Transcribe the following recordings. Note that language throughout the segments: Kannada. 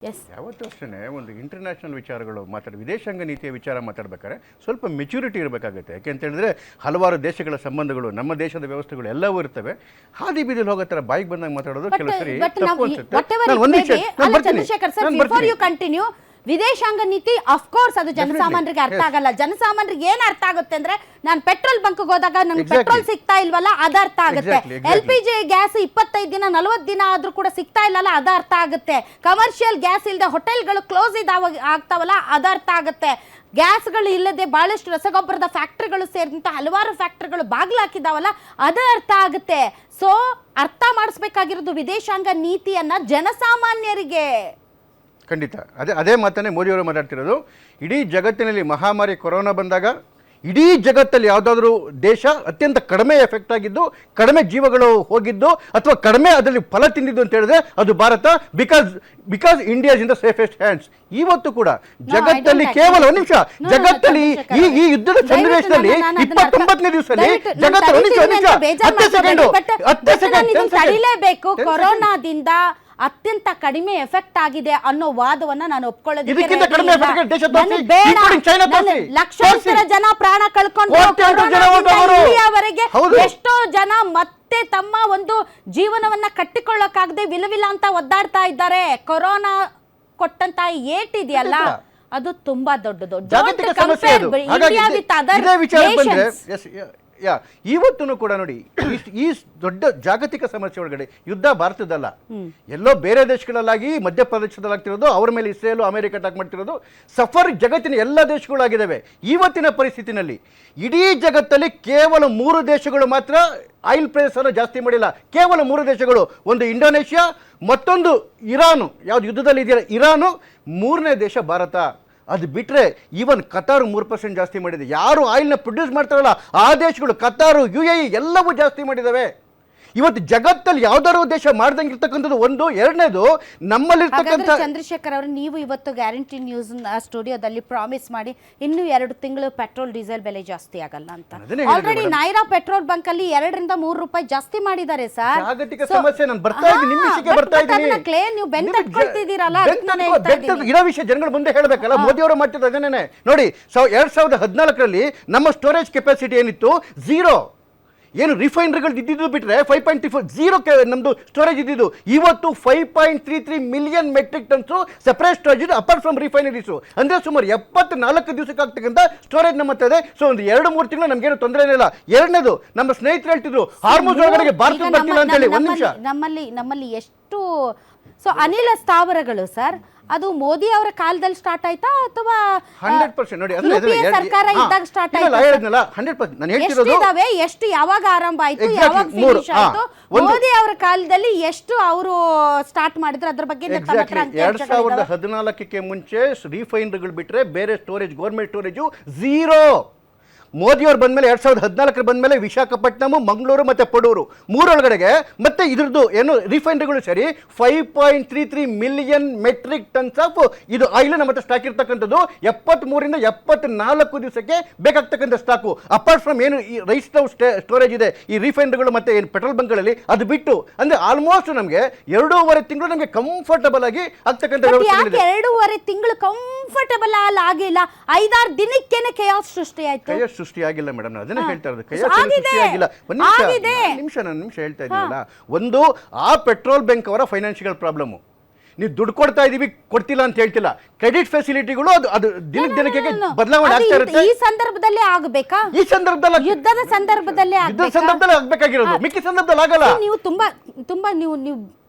ಎಸ್ ಯಾವತ್ತೂ ಅಷ್ಟೇ ಒಂದು ಇಂಟರ್ನ್ಯಾಷನಲ್ ವಿಚಾರಗಳು ವಿದೇಶಾಂಗ ನೀತಿಯ ವಿಚಾರ ಮಾತಾಡ್ಬೇಕಾದ್ರೆ ಸ್ವಲ್ಪ ಮೆಚುರಿಟಿ ಇರಬೇಕಾಗುತ್ತೆ. ಯಾಕೆಂತ ಹೇಳಿದ್ರೆ ಹಲವಾರು ದೇಶಗಳ ಸಂಬಂಧಗಳು, ನಮ್ಮ ದೇಶದ ವ್ಯವಸ್ಥೆಗಳು ಎಲ್ಲವೂ ಇರ್ತವೆ. ಹಾದಿ ಬೀದಿಲಿ ಹೋಗೋ ಥರ ಬಾಯಿಗೆ ಬಂದಾಗ ಮಾತಾಡೋದು ಕೆಲವು ಸರಿ ತಪ್ಪು ಅನ್ಸುತ್ತೆ. ವಿದೇಶಾಂಗ ನೀತಿ ಅಫ್ಕೋರ್ಸ್ ಅದು ಜನಸಾಮಾನ್ಯರಿಗೆ ಅರ್ಥ ಆಗಲ್ಲ. ಜನಸಾಮಾನ್ಯರಿಗೆ ಏನ್ ಅರ್ಥ ಆಗುತ್ತೆ ಅಂದ್ರೆ, ನಾನು ಪೆಟ್ರೋಲ್ ಬಂಕ್ ಹೋದಾಗ ನನ್ಗೆ ಪೆಟ್ರೋಲ್ ಸಿಗ್ತಾ ಇಲ್ವಲ್ಲ, ಅದ ಅರ್ಥ ಆಗುತ್ತೆ. LPG ಗ್ಯಾಸ್ 25 ದಿನ 40 ದಿನ ಆದ್ರೂ ಕೂಡ ಸಿಗ್ತಾ ಇಲ್ಲಲ್ಲ, ಅದ ಅರ್ಥ ಆಗುತ್ತೆ. ಕಮರ್ಷಿಯಲ್ ಗ್ಯಾಸ್ ಇಲ್ಲದೆ ಹೋಟೆಲ್ಗಳು ಕ್ಲೋಸ್ ಆಗ್ತಾವಲ್ಲ, ಅದ ಅರ್ಥ ಆಗುತ್ತೆ. ಗ್ಯಾಸ್ಗಳು ಇಲ್ಲದೆ ಬಹಳಷ್ಟು ರಸಗೊಬ್ಬರದ ಫ್ಯಾಕ್ಟರಿಗಳು ಸೇರಿದಂತ ಹಲವಾರು ಫ್ಯಾಕ್ಟರಿಗಳು ಬಾಗ್ಲಾಕಿದಾವಲ್ಲ, ಅದ ಅರ್ಥ ಆಗುತ್ತೆ. ಸೊ ಅರ್ಥ ಮಾಡಿಸ್ಬೇಕಾಗಿರೋದು ವಿದೇಶಾಂಗ ನೀತಿಯನ್ನ ಜನಸಾಮಾನ್ಯರಿಗೆ. ಖಂಡಿತ ಅದೇ ಮಾತನ್ನೇ ಮೋದಿಯವರು ಮಾತಾಡ್ತಿರೋದು. ಇಡೀ ಜಗತ್ತಿನಲ್ಲಿ ಮಹಾಮಾರಿ ಕೊರೋನಾ ಬಂದಾಗ ಇಡೀ ಜಗತ್ತಲ್ಲಿ ಯಾವುದಾದ್ರೂ ದೇಶ ಅತ್ಯಂತ ಕಡಿಮೆ ಎಫೆಕ್ಟ್ ಆಗಿದ್ದು, ಕಡಿಮೆ ಜೀವಗಳು ಹೋಗಿದ್ದು, ಅಥವಾ ಕಡಿಮೆ ಅದರಲ್ಲಿ ಫಲ ತಿಂದಿದ್ದು ಅಂತ ಹೇಳಿದ್ರೆ ಅದು Bharat. Because India is in the safest hands. ಇವತ್ತು ಕೂಡ ಜಗತ್ತಲ್ಲಿ ಕೇವಲ ಒಂದು ನಿಮಿಷ, ಜಗತ್ತಲ್ಲಿ ಈ ಯುದ್ಧದ ಸನ್ನಿವೇಶದಲ್ಲಿ 29ನೇ ದಿವಸದಲ್ಲಿ ಜಗತ್ತು 10 ಸೆಕೆಂಡ್ ತಡಿಲೇಬೇಕು. ಕೊರೋನಾದಿಂದ ಅತ್ಯಂತ ಕಡಿಮೆ ಎಫೆಕ್ಟ್ ಆಗಿದೆ ಅನ್ನೋ ವಾದವನ್ನ ನಾನು ಒಪ್ಕೊಳ್ಳೋದಿಕ್ಕೆ ಲಕ್ಷಾಂತರ ಜನ ಪ್ರಾಣ ಕಳ್ಕೊಂಡು ಎಷ್ಟೋ ಜನ ಮತ್ತೆ ತಮ್ಮ ಒಂದು ಜೀವನವನ್ನ ಕಟ್ಟಿಕೊಳ್ಳಕ್ಕಾಗದೆ ವಿಲವಿಲ ಅಂತ ಒದ್ದಾಡ್ತಾ ಇದ್ದಾರೆ. ಕೊರೋನಾ ಕೊಟ್ಟಂತ ಏಟ್ ಇದೆಯಲ್ಲ, ಅದು ತುಂಬಾ ದೊಡ್ಡದು. ಇವತ್ತು ಕೂಡ ನೋಡಿ, ಈ ದೊಡ್ಡ ಜಾಗತಿಕ ಸಮಸ್ಯೆ ಒಳಗಡೆ ಯುದ್ಧ ಭಾರತದಲ್ಲ, ಎಲ್ಲೋ ಬೇರೆ ದೇಶಗಳಲ್ಲಾಗಿ ಮಧ್ಯಪ್ರದೇಶದಲ್ಲಾಗ್ತಿರೋದು, ಅವ್ರ ಮೇಲೆ ಇಸ್ರೇಲು ಅಮೆರಿಕ ಅಟ್ಯಾಕ್ ಮಾಡ್ತಿರೋದು, ಸಫರ್ ಜಗತ್ತಿನ ಎಲ್ಲ ದೇಶಗಳಾಗಿದ್ದಾವೆ. ಇವತ್ತಿನ ಪರಿಸ್ಥಿತಿನಲ್ಲಿ ಇಡೀ ಜಗತ್ತಲ್ಲಿ ಕೇವಲ 3 ದೇಶಗಳು ಮಾತ್ರ ಆಯಿಲ್ ಪ್ರೈಸ್ ಅನ್ನು ಜಾಸ್ತಿ ಮಾಡಿಲ್ಲ. ಕೇವಲ 3 ದೇಶಗಳು, ಒಂದು ಇಂಡೋನೇಷ್ಯಾ, ಮತ್ತೊಂದು ಇರಾನು, ಯಾವ್ದು ಯುದ್ಧದಲ್ಲಿ ಇದೆಯಲ್ಲ ಇರಾನು, 3ನೇ ದೇಶ ಭಾರತ. ಅದು ಬಿಟ್ಟರೆ ಈವನ್ ಕತಾರು 3% ಜಾಸ್ತಿ ಮಾಡಿದೆ. ಯಾರು ಆಯಿಲ್ನ ಪ್ರೊಡ್ಯೂಸ್ ಮಾಡ್ತಾರಲ್ಲ ಆ ದೇಶಗಳು, ಕತಾರು, UAE ಎಲ್ಲವೂ ಜಾಸ್ತಿ ಮಾಡಿದ್ದಾವೆ. ಇವತ್ತು ಜಗತ್ತಲ್ಲಿ ಯಾವ್ದಾದ್ರು ದೇಶ ಮಾಡ್ದಂಗೆ ಇರ್ತಕ್ಕಂಥದ್ದು ಒಂದು. ಎರಡನೇದು, ನಮ್ಮಲ್ಲಿರ್ತಕ್ಕಂಥ ಚಂದ್ರಶೇಖರ್ ಅವರು, ನೀವು ಇವತ್ತು ಗ್ಯಾರಂಟಿ ನ್ಯೂಸ್ ಸ್ಟುಡಿಯೋದಲ್ಲಿ ಪ್ರಾಮಿಸ್ ಮಾಡಿ ಇನ್ನು 2 ತಿಂಗಳು ಪೆಟ್ರೋಲ್ ಡೀಸೆಲ್ ಬೆಲೆ ಜಾಸ್ತಿ ಆಗಲ್ಲ ಅಂತ. ಆಲ್ರೆಡಿ ನೈರಾ ಪೆಟ್ರೋಲ್ ಬಂಕ್ ಅಲ್ಲಿ 2 ರಿಂದ 3 ರೂಪಾಯಿ ಜಾಸ್ತಿ ಮಾಡಿದ್ದಾರೆ ಸರ್. ಜಾಗತಿಕ ಸಮಸ್ಯೆ. ನಾನು ಬರ್ತಾ ಇದ್ದೀನಿ, ನಿಮ್ಮ ವಿಷಯಕ್ಕೆ ಬರ್ತಾ ಇದ್ದೀನಿ. ನೀವು ಬೆಂತಟ್ಕೊಳ್ತಿದ್ದೀರಲ್ಲ, ಇರೋ ವಿಷಯ ಜನಗಳ ಮುಂದೆ ಹೇಳಬೇಕಲ್ಲ. ಮೋದಿ ಅವರು ಮಾಡ್ತಿದ್ದು ಅದನ್ನೇ ನೋಡಿ. 2014ರಲ್ಲಿ ನಮ್ಮ ಸ್ಟೋರೇಜ್ ಕೆಪಾಸಿಟಿ ಏನಿತ್ತು 0. ಏನು ರಿಫೈನರಿಗಳು ಇದ್ದಿದ್ದು ಬಿಟ್ಟರೆ 5.0 ನಮ್ಮದು ಸ್ಟೋರೇಜ್ ಇದ್ದಿದ್ದು. ಇವತ್ತು 5.33 million metric tons separate storage ಇದೆ, ಅಪಾರ್ಟ್ ಫ್ರಮ್ ರಿಫೈನರೀಸು. ಅಂದರೆ ಸುಮಾರು 74 ದಿವಸಕ್ಕೆ ಆಗ್ತಕ್ಕಂಥ ಸ್ಟೋರೇಜ್ ನಮ್ಮ ಹತ್ರ ಇದೆ. ಸೊ ಒಂದು 2-3 ತಿಂಗಳು ನಮಗೇನು ತೊಂದರೆ ಇಲ್ಲ. ಎರಡನೇದು, ನಮ್ಮ ಸ್ನೇಹಿತರು ಹೇಳ್ತಿದ್ರು ಹಾರ್ಮುಜ್ ಒಳಗಡೆ ಭಾರತ ಬರ್ತಿಲ್ಲ ಅಂತ ಹೇಳಿ. ಒಂದು ನಿಮಿಷ, ನಮ್ಮಲ್ಲಿ ಎಷ್ಟು ಅನಿಲ ಸ್ಥಾವರಗಳು ಸರ್, ಅದು ಮೋದಿ ಅವರ ಕಾಲದಲ್ಲಿ ಸ್ಟಾರ್ಟ್ ಆಯ್ತಾ ಅಥವಾ 100% ನೋಡಿ, ಸರ್ಕಾರ ಇದ್ದಾಗ ಸ್ಟಾರ್ಟ್ ಆಯ್ತಾ? 100% ನಾನು ಹೇಳ್ತಿರೋದು ಎಷ್ಟು ಯಾವಾಗ ಆರಂಭ ಆಯ್ತು, ಯಾವಾಗ ಫಿನಿಶ್ ಆಯ್ತು, ಮೋದಿ ಅವರ ಕಾಲದಲ್ಲಿ ಎಷ್ಟು ಅವರು ಸ್ಟಾರ್ಟ್ ಮಾಡಿದ್ರು, ಅದ್ರ ಬಗ್ಗೆ 2014ಕ್ಕೆ ಮುಂಚೆ ರಿಫೈನರಿಗಳು ಬಿಟ್ಟರೆ ಬೇರೆ ಸ್ಟೋರೇಜ್, ಗೌರ್ಮೆಂಟ್ ಸ್ಟೋರೇಜು 0. ಮೋದಿಯವ್ರು ಬಂದಮೇಲೆ 2014 ಬಂದಮೇಲೆ ವಿಶಾಖಪಟ್ಟಣಂ, ಮಂಗಳೂರು ಮತ್ತು ಪಡೂರು 3 ಒಳಗಡೆಗೆ ಮತ್ತೆ ಇದ್ರದ್ದು ಏನು ರಿಫೈನರಿಗಳು ಸೇರಿ 5.33 ಮಿಲಿಯನ್ ಮೆಟ್ರಿಕ್ ಟನ್ಸ್ ಆಫ್ ಇದು ಆಯಿಲ್ ನಮ್ಮ ಹತ್ರ ಸ್ಟಾಕ್ ಇರ್ತಕ್ಕಂಥದ್ದು. 73ರಿಂದ 74 ದಿವಸಕ್ಕೆ ಬೇಕಾಗ್ತಕ್ಕಂಥ ಸ್ಟಾಕು. ಅಪಾರ್ಟ್ ಫ್ರಮ್ ಏನು ಈ ರೈಸ್ ಸ್ಟೋರೇಜ್ ಇದೆ ಈ ರಿಫೈನರಿಗಳು ಮತ್ತು ಏನು ಪೆಟ್ರೋಲ್ ಬಂಕ್ಗಳಲ್ಲಿ, ಅದು ಬಿಟ್ಟು ಅಂದರೆ ಆಲ್ಮೋಸ್ಟ್ ನಮಗೆ 2.5 ತಿಂಗಳು ನಮಗೆ ಕಂಫರ್ಟಬಲ್ ಆಗಿ ಆಗ್ತಕ್ಕಂಥ ವ್ಯವಸ್ಥೆ. 2.5 ತಿಂಗಳು ಕಂಫರ್ಟಬಲ್ ಆಗಿಲ್ಲ, 5-6 ದಿನಕ್ಕೇನೆ ಕೇಯಾಸ್ ಸೃಷ್ಟಿ ಆಯ್ತು. ಸೃಷ್ಟಿಯಾಗಿಲ್ಲ ಮೇಡಮ್, ಅದನ್ನೇ ಹೇಳ್ತಾ ಇರೋದು. ಸೃಷ್ಟಿಯಾಗಿಲ್ಲ. ಒಂದು ನಿಮಿಷ ಹೇಳ್ತಾ ಇದ್ದೀವಲ್ಲ. ಒಂದು, ಆ ಪೆಟ್ರೋಲ್ ಬ್ಯಾಂಕ್ ಅವರ ಫೈನಾನ್ಷಿಯಲ್ ಪ್ರಾಬ್ಲಮ್. ನೀವು ದುಡ್ಡು ಕೊಡ್ತಾ ಇದೀವಿ, ಕೊಡ್ತಿಲ್ಲ ಅಂತ ಹೇಳ್ತಿಲ್ಲ. ಕ್ರೆಡಿಟ್ ಫೆಸಿಲಿಟಿಗಳು ಅದು ದಿನಕ್ಕೆ ಬದಲಾವಣೆ ಆಗ್ತಾ ಇರುತ್ತೆ. ಈ ಸಂದರ್ಭದಲ್ಲಿ ಆಗಬೇಕಾ? ಈ ಸಂದರ್ಭದಲ್ಲಿ, ಯುದ್ಧದ ಸಂದರ್ಭದಲ್ಲಿ ಆಗ್ಬೇಕಾಗಿರೋದು, ಮಿಕ್ಕಿ ಸಂದರ್ಭದಲ್ಲಿ ಆಗಲ್ಲ. ನೀವು ನೀವು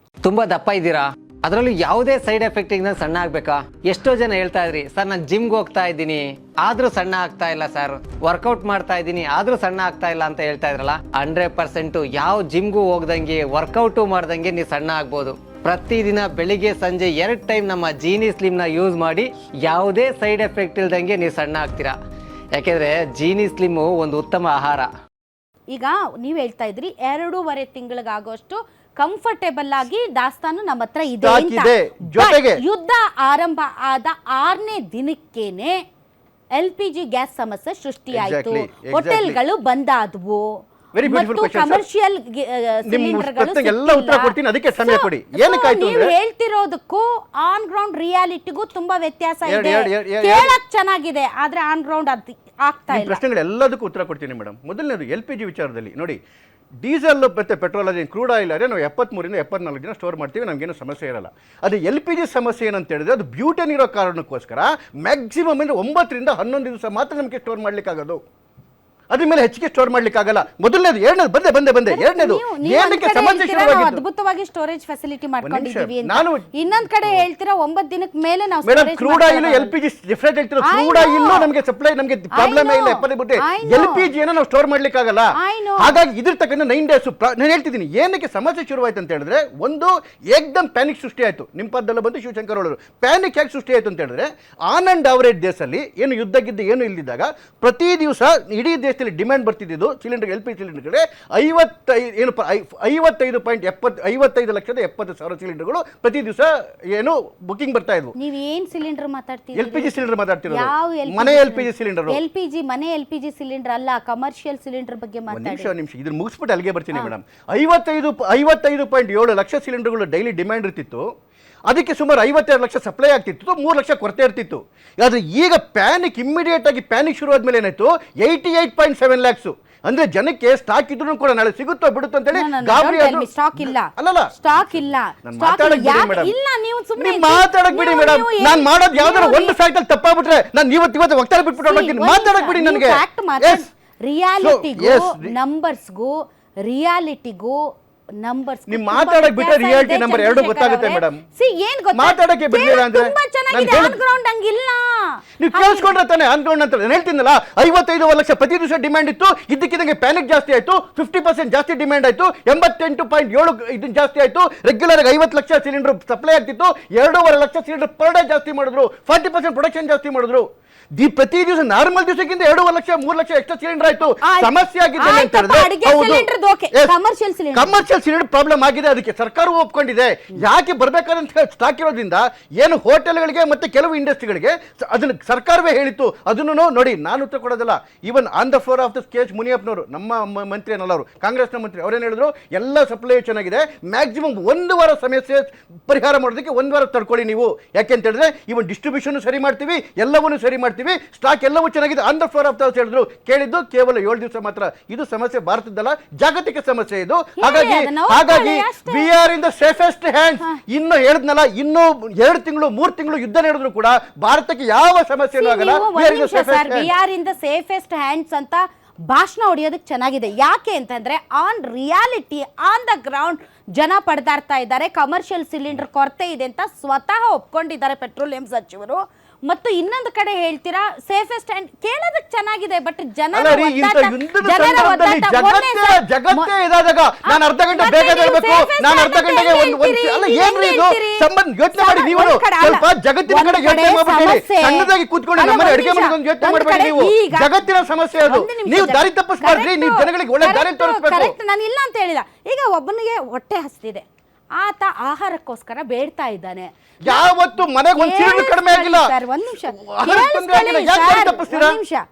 ತುಂಬಾ ದಪ್ಪ ಇದ್ದೀರಾ, ಅದರಲ್ಲೂ ಯಾವುದೇ ಸೈಡ್ ಎಫೆಕ್ಟ್ ಇಂದ ಸಣ್ಣ ಆಗ್ಬೇಕಾ? ಎಷ್ಟೋ ಜನ ಹೇಳ್ತಾ ಇದ್ರಿ, ಸರ್ ನಾನು ಜಿಮ್ಗೆ ಹೋಗ್ತಾ ಇದ್ದೀನಿ ಆದ್ರೂ ಸಣ್ಣ ಆಗ್ತಾ ಇಲ್ಲ ಸರ್, ವರ್ಕೌಟ್ ಮಾಡ್ತಾ ಇದ್ದೀನಿ ಆದ್ರೂ ಸಣ್ಣ ಆಗ್ತಾ ಇಲ್ಲ ಅಂತ ಹೇಳ್ತಾ ಇದ್ರಲ್ಲ. 100% ಯಾವ ಜಿಮ್ಗೂ ಹೋಗ್ದಂಗೆ, ವರ್ಕೌಟು ಮಾಡ್ದಂಗೆ ನೀವು ಸಣ್ಣ ಆಗ್ಬೋದು. ಪ್ರತಿದಿನ ಬೆಳಿಗ್ಗೆ ಸಂಜೆ 2 ಟೈಮ್ ನಮ್ಮ ಜೀನಿ ಸ್ಲಿಮ್ನ ಯೂಸ್ ಮಾಡಿ ಯಾವುದೇ ಸೈಡ್ ಎಫೆಕ್ಟ್ ಇಲ್ದಂಗೆ ನೀವು ಸಣ್ಣ ಆಗ್ತೀರಾ. ಯಾಕೆಂದ್ರೆ ಜೀನಿ ಸ್ಲಿಮ್ಮು ಒಂದು ಉತ್ತಮ ಆಹಾರ. ಈಗ ನೀವು ಹೇಳ್ತಾ ಇದ್ರಿ 2.5 ತಿಂಗಳಿಗಾಗುವಷ್ಟು ಕಂಫರ್ಟೇಬಲ್ ಆಗಿ ದಾಸ್ತಾನು ನಮ್ಮ ಹತ್ರ ಇದೆ ಅಂತ. ಯುದ್ಧ ಆರಂಭ ಆದ 6ನೇ ದಿನಕ್ಕೇನೆ LPG ಗ್ಯಾಸ್ ಸಮಸ್ಯೆ ಸೃಷ್ಟಿಯಾಯಿತು. ಹೋಟೆಲ್ಗಳು ಬಂದಾದವು, ವೆರಿ ಬ್ಯೂಟಿಫುಲ್ ಮತ್ತು ಕ್ವೆಶ್ಚನ್ ಕಮರ್ಷಿಯಲ್ ಎಲ್ಲ ಉತ್ತರ ಕೊಡ್ತೀನಿ, ಅದಕ್ಕೆ ಸಮಯ ಕೊಡಿ. ಏನಕ್ಕಾಯ್ತು ನೀವು ಅಂದ್ರೆ ಹೇಳ್ತಿರೋದಕ್ಕೂ ಆನ್ ಗ್ರೌಂಡ್ ರಿಯಾಲಿಟಿಗೂ ತುಂಬಾ ವ್ಯತ್ಯಾಸ ಇದೆ. ಎರಡು ಕೇಳಕ್ ಚೆನ್ನಾಗಿದೆ, ಆದ್ರೆ ಆನ್ ಗ್ರೌಂಡ್ ಅದು ಆಗ್ತಾ ಈ ಇಲ್ಲ. ಪ್ರಶ್ನೆಗಳೆಲ್ಲದಕ್ಕೂ ಉತ್ತರ ಕೊಡ್ತೀನಿ ಮೇಡಮ್. ಮೊದಲನೇದು LPG ವಿಚಾರದಲ್ಲಿ ನೋಡಿ, ಡೀಸೆಲ್ ಮತ್ತು ಪೆಟ್ರೋಲ್ ಅದೇ ಕ್ರೂಡ್ ಆಯಿಲ್ ಆದರೆ ನಾವು 73 ರಿಂದ 74 ದಿನ ಸ್ಟೋರ್ ಮಾಡ್ತೀವಿ, ನಮಗೇನು ಸಮಸ್ಯೆ ಇರಲ್ಲ. ಅದು LPG ಸಮಸ್ಯೆ ಏನಂತ ಹೇಳಿದ್ರೆ ಅದು ಬ್ಯೂಟೇನ್ ಇರೋ ಕಾರಣಕ್ಕೋಸ್ಕರ ಮ್ಯಾಕ್ಸಿಮಮ್ ಅಂದರೆ 9 ರಿಂದ 11 ದಿವಸ ಮಾತ್ರ ನಮಗೆ ಸ್ಟೋರ್ ಮಾಡ್ಲಿಕ್ಕಾಗೋದು. ಅದ್ರ ಮೇಲೆ ಹೆಚ್ಚಿಗೆ ಸ್ಟೋರ್ ಮಾಡ್ಲಿಕ್ಕಾಗಲ್ಲ. ಮೊದಲನೇದು. ಎರಡನೇದು ಬಂದೆ ಎರಡನೇದು ಏನಕ್ಕೆ ಸಮಸ್ಯೆ ಶುರುವಾಗಿದ್ದು, ಅದ್ಭುತವಾಗಿ ಸ್ಟೋರೇಜ್ ಫೆಸಿಲಿಟಿ ಮಾಡ್ಕೊಂಡಿದ್ದೀವಿ ಅಂತ. ನಾನು ಇನ್ನೊಂದ್ ಕಡೆ ಹೇಳ್ತೀರಾ 9 ದಿನಕ್ಕೆ ಮೇಲೆ ನಾವು madam crude oil LPG different ಹೇಳ್ತಿರೋ. ಕ್ರೂಡ್ ಆಯಿಲ್ ನಮಗೆ ಸಪ್ಲೈ ನಮಗೆ ಪ್ರಾಬ್ಲಮ್ ಇಲ್ಲ, 70 ಬಿಟ್ಟೆ LPG ಏನೋ ನಾವು ಸ್ಟೋರ್ ಮಾಡ್ಲಿಕ್ಕಾಗಲ್ಲ. ಹಾಗಾಗಿ ಇದ್ರ ತಕ್ಕಂತೆ 9 ಡೇಸ್ ನಾನು ಹೇಳ್ತಿದ್ದೀನಿ. ಏನಕ್ಕೆ ಸಮಸ್ಯೆ ಶುರುವಾಯ್ತು ಅಂತ ಹೇಳಿದ್ರೆ, ಒಂದು ಏಕ್ದಮ್ ಪ್ಯಾನಿಕ್ ಸೃಷ್ಟಿ ಆಯ್ತು. ನಿಮ್ಮ ಪದಲ್ಲ ಬಂದು ಶಿವಶಂಕರ್ ಅವರು ಪ್ಯಾನಿಕ್ ಯಾಕೆ ಸೃಷ್ಟಿ ಆಯ್ತು ಅಂತ ಹೇಳಿದ್ರೆ, ಆನ್ ಅಂಡ್ ಅವರೇಜ್ ದೇಶದಲ್ಲಿ ಏನು ಯುದ್ಧ ಗಿದ್ದ ಏನು ಇಲ್ದಿದ್ದಾಗ ಪ್ರತಿ ದಿವಸ ಇಡೀ ದೇಶದಲ್ಲಿ ಡಿಮ್ಯಾಂಡ್ ಬರ್ತಿದ್ದು ಸಿಲಿಂಡರ್ LPG ಸಿಲಿಂಡರ್ಗೆ 55 ಲಕ್ಷದ 70 ಸಾವಿರ ಸಿಲಿಂಡರ್ಗಳು ಪ್ರತಿ ದಿವಸ ಏನು ಬುಕಿಂಗ್ ಬರ್ತಾ ಇದ್ವು. ನೀವು ಏನ್ ಸಿಲಿಂಡರ್ ಮಾತಾಡ್ತೀರಿ? LPG ಸಿಲಿಂಡರ್ ಮಾತಾಡ್ತಿರೋದು. ಯಾವ ಮನೆ LPG ಸಿಲಿಂಡರ್. LPG ಮನೆ LPG ಸಿಲಿಂಡರ್ ಅಲ್ಲ, ಕಮರ್ಷಿಯಲ್ ಸಿಲಿಂಡರ್ ಬಗ್ಗೆ ಮಾತಾಡಿ. ನಿಮಿಷ ಇದನ್ನ ಮುಗಿಸ್ಬಿಟ್ಟು ಅಲ್ಲಿಗೆ ಬರ್ತೀನಿ ಮೇಡಮ್. 55.7 ಲಕ್ಷ ಸಿಲಿಂಡರ್ಗಳು ಡೈಲಿ ಡಿಮ್ಯಾಂಡ್ ಇರ್ತಿತ್ತು. ಅದಕ್ಕೆ ಸುಮಾರು 52 ಲಕ್ಷ ಸಪ್ಲೈ ಆಗ್ತಿತ್ತು, 3 ಲಕ್ಷ ಕೊರತೆ ಇರ್ತಿತ್ತು. ಆದರೆ ಈಗ ಪ್ಯಾನಿಕ್ ಇಮ್ಮಿಡಿಯೇಟ್ ಆಗಿ ಪ್ಯಾನಿಕ್ ಶುರು ಆದ್ಮೇಲೆ ಏನಾಯ್ತು, 88.7 ಲ್ಯಾಕ್ಸ್. ಅಂದ್ರೆ ಜನಕ್ಕೆ ಸ್ಟಾಕ್ ಇದ್ರೂ ಕೂಡ ನಾಳೆ ಸಿಗುತ್ತೋ ಬಿಡುತ್ತೋ ಅಂತ ಹೇಳಿ ಗಾಬರಿ ಆದ್ರು. ಸ್ಟಾಕ್ ಇಲ್ಲ, ಅಲ್ಲಲ್ಲ ಸ್ಟಾಕ್ ಇಲ್ಲ. ಇಲ್ಲ, ನೀವು ಸುಮ್ಮನೆ ಮಾತಾಡಕ್ ಬಿಡಿ ಮೇಡಮ್. ನಾನು ಮಾಡೋದು ಯಾವ್ದಾರ ಒಂದು ಫ್ಯಾಕ್ಟ್ ಅಲ್ಲಿ ತಪ್ಪಾಗ್ಬಿಟ್ರೆ ನಾನು ಇವತ್ತು ವಕ್ತಾರ ಬಿಟ್ಬಿಟ್ಟು ಹೋಗ್ತೀನಿ. ಮಾತಾಡಕ್ ಬಿಡಿ ನನಗೆ. ರಿಯಾಲಿಟಿಗೂ ನಂಬರ್ಸ್ಗೂ ರಿಯಾಲಿಟಿಗೂ ನಂಬರ್ಸ್ ನೀವು ಮಾತಾಡಕ್ ಬಿಟ್ಟರೆ ರಿಯಾಲಿಟಿ ನಂಬರ್ ಎರಡು ಗೊತ್ತಾಗುತ್ತೆ ಮೇಡಮ್. ಮಾತಾಡಕ್ಕೆ ಬಿಡ್ಲಿಲ್ಲ ಅಂದ್ರೆ ನೀವು ಕೇಳಿಸ್ಕೊಂಡ್ರೆ ತಾನೆ ಆನ್ ಗ್ರೌಂಡ್ ಅಂತ ಹೇಳ್ತೀನಲ್ಲ. 55 ಲಕ್ಷ ಪ್ರತಿ ದಿವಸ ಡಿಮ್ಯಾಂಡ್ ಇತ್ತು, ಇದ್ದಕ್ಕಿದ್ದಂಗೆ ಪ್ಯಾನಿಕ್ ಜಾಸ್ತಿ ಆಯ್ತು, 50% ಜಾಸ್ತಿ ಡಿಮ್ಯಾಂಡ್ ಆಯ್ತು, 88.7 ಇದು ಜಾಸ್ತಿ ಆಯ್ತು. ರೆಗ್ಯುಲರ್ ಆಗಿ 50 ಲಕ್ಷ ಸಿಲಿಂಡರ್ ಸಪ್ಲೈ ಆಗ್ತಿತ್ತು, 2.5 ಲಕ್ಷ ಸಿಲಿಂಡರ್ ಪರ್ ಡೇ ಜಾಸ್ತಿ ಮಾಡಿದ್ರು, 40% ಪ್ರೊಡಕ್ಷನ್ ಜಾಸ್ತಿ ಮಾಡಿದ್ರು. ಪ್ರತಿ ದಿವಸ ನಾರ್ಮಲ್ ದಿವಸಕ್ಕಿಂತ 2.5 ಲಕ್ಷ 3 ಲಕ್ಷ ಎಕ್ಸ್ಟ್ರಾ ಸಿಲಿಂಡರ್ ಆಯ್ತು. ಸಮಸ್ಯೆ ಆಗಿದೆ ಕಮರ್ಷಿಯಲ್ ಸಿಲಿಂಡರ್ ಪ್ರಾಬ್ಲಮ್ ಆಗಿದೆ. ಅದಕ್ಕೆ ಸರ್ಕಾರವೂ ಒಪ್ಕೊಂಡಿದೆ. ಯಾಕೆ ಬರ್ಬೇಕಾದಂತ ಸ್ಟಾಕ್ ಇರೋದ್ರಿಂದ ಏನು ಹೋಟೆಲ್ಗಳಿಗೆ ಮತ್ತೆ ಕೆಲವು ಇಂಡಸ್ಟ್ರಿಗಳಿಗೆ ಅದನ್ನ ಸರ್ಕಾರವೇ ಹೇಳಿತ್ತು. ಅದನ್ನು ನೋಡಿ, ನಾನು ಉತ್ತರ ಕೊಡೋದಿಲ್ಲ. Even on the floor of the stage ಮುನಿಯಪ್ಪನವರು, ನಮ್ಮ ಮಂತ್ರಿ ಏನಲ್ಲ ಅವರು, ಕಾಂಗ್ರೆಸ್ನ ಮಂತ್ರಿ, ಅವರೇನು ಹೇಳಿದ್ರು, ಎಲ್ಲ ಸಪ್ಲೈ ಚೆನ್ನಾಗಿದೆ, ಮ್ಯಾಕ್ಸಿಮಮ್ 1 ವಾರ ಸಮಸ್ಯೆ ಪರಿಹಾರ ಮಾಡೋದಕ್ಕೆ 1 ವಾರ ತಡ್ಕೊಳ್ಳಿ ನೀವು. ಯಾಕೆಂತ ಹೇಳಿದ್ರೆ ಇವನ್ ಡಿಸ್ಟ್ರಿಬ್ಯೂಷನ್ ಸರಿ ಮಾಡ್ತೀವಿ, ಎಲ್ಲವನ್ನೂ ಸರಿ ಮಾಡ್ತೀವಿ, ಸ್ಟಾಕ್ ಎಲ್ಲವೂ ಚೆನ್ನಾಗಿದೆ. On the floor of the house ಹೇಳಿದ್ರು. ಕೇಳಿದ್ದು ಕೇವಲ 7 ದಿವಸ ಮಾತ್ರ. ಇದು ಸಮಸ್ಯೆ ಭಾರತದಲ್ಲ, ಜಾಗತಿಕ ಸಮಸ್ಯೆ ಇದು. ಹಾಗಾಗಿ we are in the safest hands. ಇನ್ನು ಹೇಳಿದ್ನಲ್ಲ, ಇನ್ನು 2 ತಿಂಗಳು 3 ತಿಂಗಳು ಯುದ್ಧ ನಡೆದ್ರು ಕೂಡ ಭಾರತಕ್ಕೆ ಯಾವ ಸಮಸ್ಯೆನೂ ಆಗಲ್ಲ. We are in the safest hands ಅಂತ ಭಾಷಣ ಹೊಡೆಯೋದಕ್ಕೆ ಚೆನ್ನಾಗಿದೆ. ಯಾಕೆ ಅಂತಂದ್ರೆ on reality on the ground ಜನ ಪಡೆದಾಡ್ತಾ ಇದ್ದಾರೆ. ಕಮರ್ಷಿಯಲ್ ಸಿಲಿಂಡರ್ ಕೊರತೆ ಇದೆ ಅಂತ ಸ್ವತಃ ಒಪ್ಕೊಂಡಿದ್ದಾರೆ ಪೆಟ್ರೋಲಿಯಂ ಸಚಿವರು. ಮತ್ತು ಇನ್ನೊಂದು ಕಡೆ ಹೇಳ್ತೀರಾ ಸೇಫೆಸ್ಟ್ ಹ್ಯಾಂಡ್, ಕೇಳೋದಕ್ಕೆ ಚೆನ್ನಾಗಿದೆ, ಬಟ್ ಜಗತ್ತೇ ಇದಾದಾಗ ನಾನು ಅರ್ಧ ಗಂಟೆ ಬೇಗ ಹೇಳ್ಬೇಕು, ನಾನು ಅರ್ಧ ಗಂಟೆಗೆ ಅಲ್ಲ ಏನ್ರಿ ಇದು ಸಂಬಂಧ ಯೋಚನೆ ಮಾಡಿ. ನೀವು ಸ್ವಲ್ಪ ಜಗತ್ತಿನ ಕಡೆ ಯೋಚನೆ ಮಾಡ್ಬಿಟ್ಟು ಸಣ್ಣದಾಗಿ ಕೂತ್ಕೊಂಡು ನಮ್ಮನೆ ಅಡಿಗೆ ಮನೆಗೆ ಒಂದು ಯೋಚನೆ ಮಾಡಬೇಡಿ. ನೀವು ಜಗತ್ತಿನ ಸಮಸ್ಯೆ ಅದು, ನೀವು ದಾರಿ ತಪ್ಪಿಸ್ಬಾರ್ದ್ರಿ. ನೀವು ಜನಗಳಿಗೆ ಒಳ್ಳೆ ದಾರಿ ತೋರಿಸ್ಬೇಕು. ನಾನು ಇಲ್ಲ ಅಂತ ಹೇಳಿದ. ಈಗ ಒಬ್ಬನಿಗೆ ಹೊಟ್ಟೆ ಹಸ್ತಿದೆ, ಆತ ಆಹಾರಕ್ಕೋಸ್ಕರ ಬೇಡ್ತಾ ಇದ್ದಾನೆ. ಯಾವತ್ತು ಮನೆಗೆ ಒಂದು ಸಿಲಿಂಡರ್ ಕಡಿಮೆ ಆಗಿಲ್ಲ. ಒಂದ್ ನಿಮಿಷ